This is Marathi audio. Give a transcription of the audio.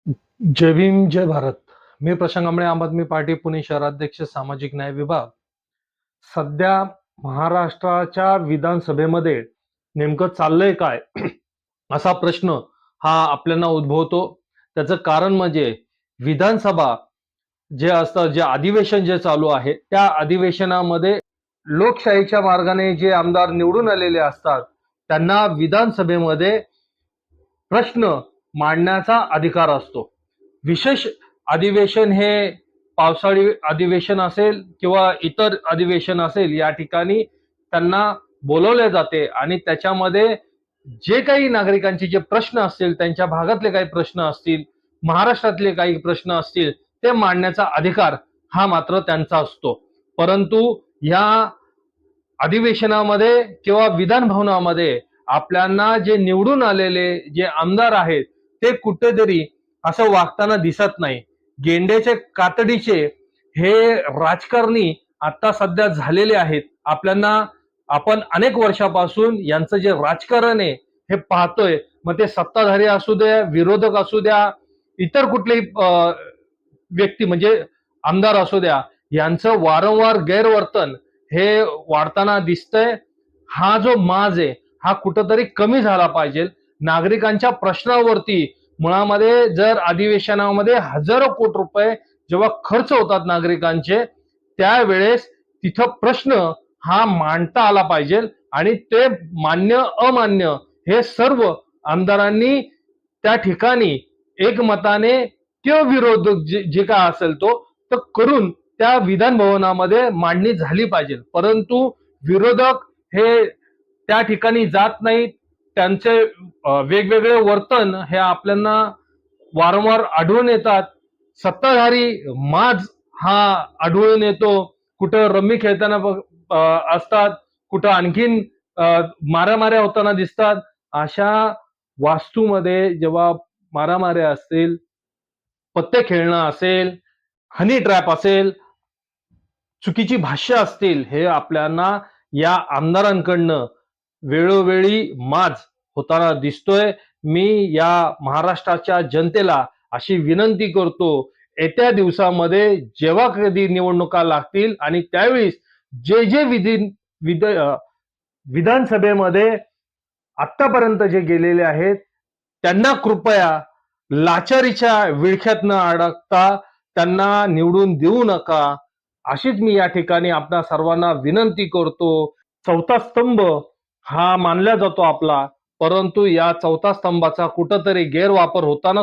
जय भीम जय भारत. मी प्रशांत आंबळे, आम आदमी पार्टी पुणे शहराध्यक्ष, सामाजिक न्याय विभाग. सध्या महाराष्ट्राच्या विधानसभेमध्ये नेमकं चाललंय काय असा प्रश्न हा आपल्याला उद्भवतो. त्याचं कारण म्हणजे विधानसभा जे असतं, जे अधिवेशन जे चालू आहे, त्या अधिवेशनामध्ये लोकशाहीच्या मार्गाने जे आमदार निवडून आलेले असतात त्यांना विधानसभेमध्ये प्रश्न मांडण्याचा अधिकार असतो. विशेष अधिवेशन हे पावसाळी अधिवेशन असेल किंवा इतर अधिवेशन असेल, या ठिकाणी त्यांना बोलवले जाते आणि त्याच्यामध्ये जे काही नागरिकांचे जे प्रश्न असतील, त्यांच्या भागातले काही प्रश्न असतील, महाराष्ट्रातले काही प्रश्न असतील, ते मांडण्याचा अधिकार हा मात्र त्यांचा असतो. परंतु या अधिवेशनामध्ये किंवा विधान भवनामध्ये आपल्याला जे निवडून आलेले जे आमदार आहेत ते कुठेतरी असं वागताना दिसत नाही. गेंड्याचे कातडीचे हे राजकारणी आता सध्या झालेले आहेत. आपण अनेक वर्षापासून यांचं जे राजकारण आहे हे पाहतोय. मग ते सत्ताधारी असू द्या, विरोधक असू द्या, इतर कुठलेही व्यक्ती म्हणजे आमदार असू द्या, यांचं वारंवार गैरवर्तन हे वाढताना दिसतंय. हा जो माज आहे हा कुठंतरी कमी झाला पाहिजे. नागरिकांच्या प्रश्नावरती मुळामध्ये जर अधिवेशनामध्ये हजारो कोटी रुपये जेव्हा खर्च होतात नागरिकांचे, त्यावेळेस तिथं प्रश्न हा मांडता आला पाहिजे आणि ते मान्य अमान्य हे सर्व आमदारांनी त्या ठिकाणी एकमताने किंवा विरोध जे काय असेल तो करून त्या विधान भवनामध्ये मांडणी झाली पाहिजे. परंतु विरोधक हे त्या ठिकाणी जात नाहीत. त्यांचे वेगवेगळे वर्तन हे आपल्याला वारंवार आढळून येतात. सत्ताधारी माज हा आढळून येतो. कुठं रम्मी खेळताना असतात, कुठं आणखीन मारामाऱ्या होताना दिसतात. अशा वास्तूमध्ये जेव्हा मारामाऱ्या असतील, पत्ते खेळणं असेल, हनी ट्रॅप असेल, चुकीची भाष्य असतील, हे आपल्याला या आमदारांकडनं वेळोवेळी माज होताना दिसतोय. मी या महाराष्ट्राच्या जनतेला अशी विनंती करतो, येत्या दिवसामध्ये जेव्हा कधी निवडणुका लागतील आणि त्यावेळी जे जे विधानसभेमध्ये आतापर्यंत जे गेलेले आहेत त्यांना कृपया लाचारीच्या विळख्यात न अडकता त्यांना निवडून देऊ नका, अशीच मी या ठिकाणी आपल्या सर्वांना विनंती करतो. चौथा स्तंभ हा मानला जातो आपला, परंतु या चौथा स्तंभाचा कुठंतरी गैरवापर होताना